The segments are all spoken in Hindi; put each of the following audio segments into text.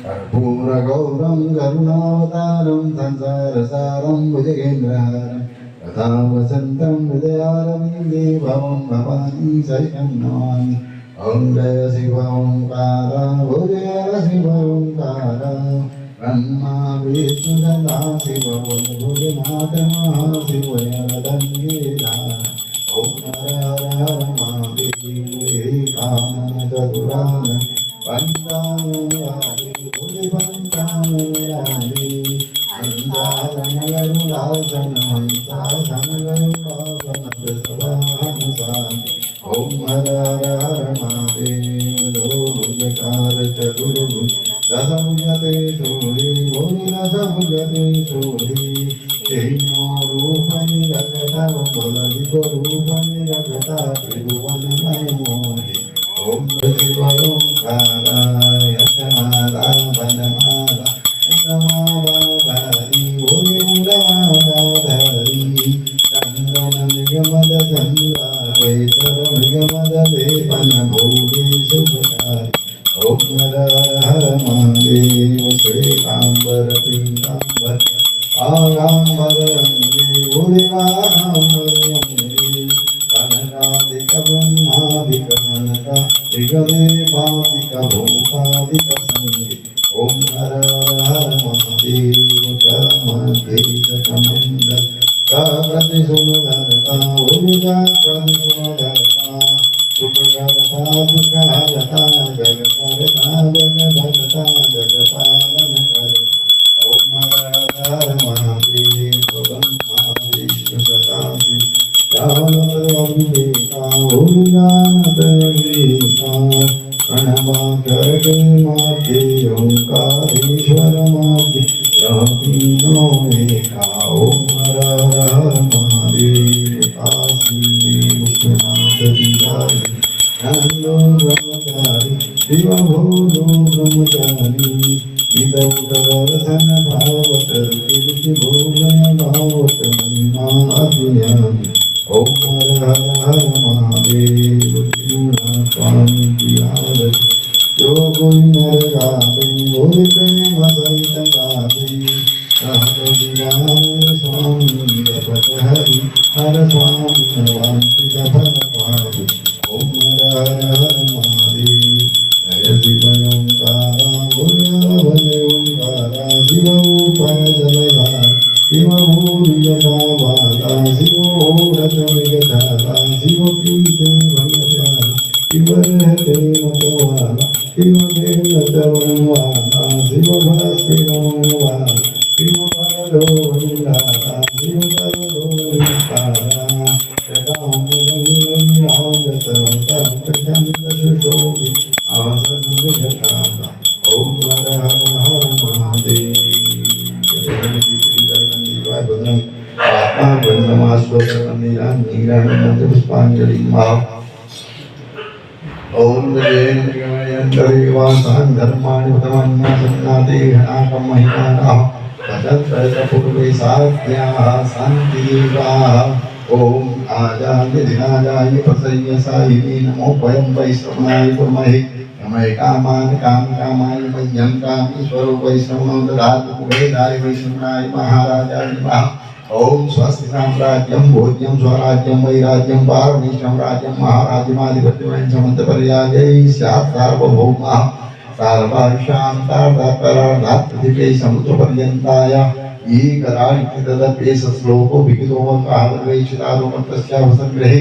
कर्पूरगौरं करुणावतारं संसारसारं भुजगेन्द्रहारं तथा वसन्तं हृदयारविन्दे भवं भवानी सहितं नमामि। ॐ जय शिव ओंकार भुजय शिव ओंकार ब्रह्मा विष्णुदत्ता शिव भोलेनाथ महाशिव वरदन्येदा। ॐ हर हर हर महादेव कामन चतुरान पंचाननादि भोले पंचाननादि मंदारण गरुडासन मंदासन गरुडासन प्रसवाहनसान। ॐ हर हर हर महादेव भुजकार चतुर्भुज दशभुजते सूरि भोरि दशभुजते सूरि तेनो रूपनि रघटा बलदिव्यरूपनि रघटा त्रिभुवनमय मोहि। ॐ शिव ओंकाराय माला वनमाला वनमाला धरि भोरि मुरमाला धरि चन्दन निगमद चन्द्रावेश्वर निगमद लेपन भोगे शुभकारी। ॐ हर हर महादेव श्वेताम्बर पीताम्बर आगाम्बर अङ्गे भोरिवागाम्बर अङ्गे कनकादिक ब्रह्मादिक कनकादिक भूपादिक सङ्गे। ॐ हर हर महादेव करमध्येशकमण्डल काकति सुन्दरता ऊर्जा कति सुन्दरता सुखकरता दुःखहरता जगकर्ता जगधरता जगपालन करता। ॐ हर हर महादेव ब्रह्मा विष्णु सदाशिव जानता प्रणवागर्गे माध्ये ओंकारेश्वर माध्ये रहीनो एका। ॐ हर हर महादेव काशी विश्वनाथ बिहारी नंदो ब्रह्मचारी शिव भोलो ब्रह्मचारी विदौत दर्शन भावत कीर्ति भोजन भावत महिमा अज्ञानी। ॐ हर हर हर महादेव स्वामी की आरती जो कोई नर गावे बोले प्रेम सहित गावे हर दीवार स्वामी जपत हरि हर स्वामी वांछित फल पावे। ॐ हर हर महादेव जय शिव ओंकारा भोले भले ओंकारा शिव ऊपर जलधारा शिव भूरि जटावाला शिव व्रत विगताला शिव पीते भगवान शिव रहते मतवाला शिव खेलत वनवाला शिव भास्कर वनवाला शिव भरदो भंडारा शिव करदो विस्तारा जगाम गंगत चंद सुशोभि आसन विघटाता। ॐ हर हर हर महादेव भद्रं आत्मा ब्रह्ममाश्वतनीरान्नीरान्नन्द पुष्पाञ्जलि मां। ॐ जयेन्द्रियवासान् धर्माणि प्रथमन्यासन्नाते घनाकं महिमानः ततत्पूर्वे साध्याः शान्तिदेवाः। ॐ आजाद्यधिराजाय प्रसय्य साहिने नमो वयं वैष्णवाय कुर्महे नमः कामान् कामकामाय मह्यं कामेश्वरो वैष्णवो ददातु कुबेराय वैष्णवाय महाराजाय नमः। ॐ स्वस्ति साम्राज्यं भोज्यं स्वराज्यं वैराज्यं पारमेष्ठं राज्यं महाराज्यमाधिपत्यं समन्तपर्यायै स्यात् सार्वभौमः सर्वाशां तार्दाकरार्धात्पदिके समुद्रपर्यन्ताय ईकराणितदप्येष श्लोको विहितो कालवैचितारोमन्तस्य वसङ्ग्रहे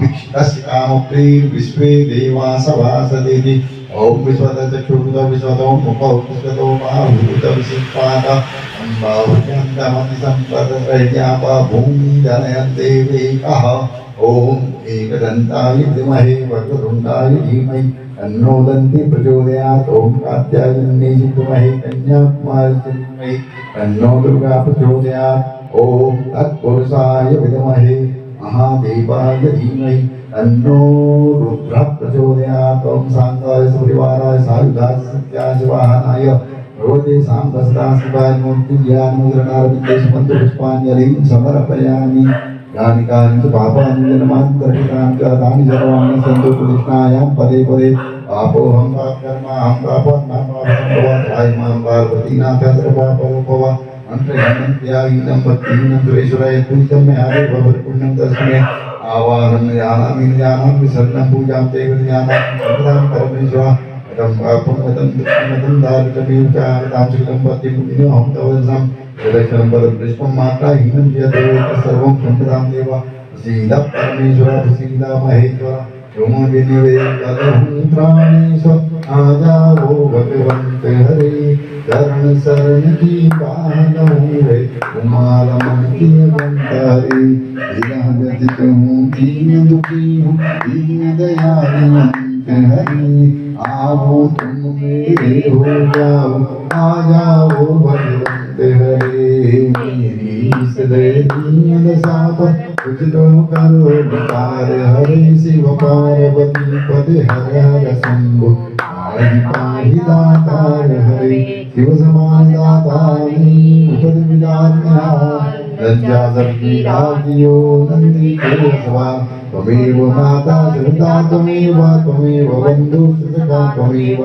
भिक्षितस्य कामप्रेर्विश्वे देवा सभासदेति। ॐ विश्वतचक्षुर्भुतो विश्वतो मुखो विश्वतो महाभूतविशिष्टाः अम्बाहुचन्दमतिसम्पदप्रज्ञापा भूमि जनयन्ते वेकः। ॐ एकदन्ताय विद्महे वक्रतुण्डाय धीमहि तन्नो दन्ति प्रचोदयात्। ॐ कात्यायन्यै विद्महे कन्याकुमारी धीमहि तन्नो दुर्गा प्रचोदयात्। ॐ तत्पुरुषाय विद्महे महादेवाय धीमहि तन्नो रुद्रः प्रचोदयात्। ॐ शान्ताय सुपरिवाराय सायुधाय सत्याय वाहनाय भगवते साम्बसदा शिवाय मूर्ति ज्ञानमुद्रणारविन्दे सुमन्त्रपुष्पाञ्जलिं समर्पयामि। यानि कानि च पापानि जन्मान्तरकृतानि च तानि सर्वाणि सन्तु कृष्णायां पदे पदे पापोऽहं पापकर्माहं पापात्मा पापसम्भवात् त्रायमां पार्वतीनाथ सर्वपापरोपव मन्त्रहीनं भक्तिहीनं सुरेश्वराय पूजितं मे हरेव परिपूर्णं तस्मै आवाहनं यानामि ज्ञानामि शरणं पूजां ते ज्ञानामि सर्वदां परमेश्वर कथं पापमतं दुःखमतं दारिद्र्यमेव चारतां सुखं पतिपुण्योऽहं तवसं यदक्षरं पदं मात्रा हीनं यत् सर्वं क्षम्यतां देव सीता परमेश्वर सीता महेश्वर तुम विनिवे कलहूं प्राणेश्वर आ जाओ भगवंत हरे चरण शरण की पालौ रे कुमार मन की बंधारी बिना व्यथित हूँ दीन दुखी हूँ दीन दयालु अंत हरि आओ तुम मेरे हो जाओ आ जाओ भगवंत हरे मेरी सदैव दीन दशा पर कुछ तो करो विकार हरे शिव पार्वती पद हर हर शंभु पाहि पाहि दातार हरे शिव समान दाता नहीं उपद विदात्महार लज्जा सबकी राजियो नंदी के सवार त्वमेव माता सविता त्वमेव बन्धु सुसखा त्वमेव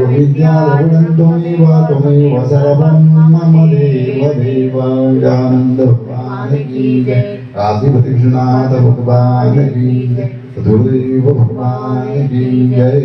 विद्या द्रविडं त्वमेव सर्वं मम देव देव आनंद भगवान की जय काशीपति विश्वनाथ भगवान की जय सदगुरुदेव भगवान की जय।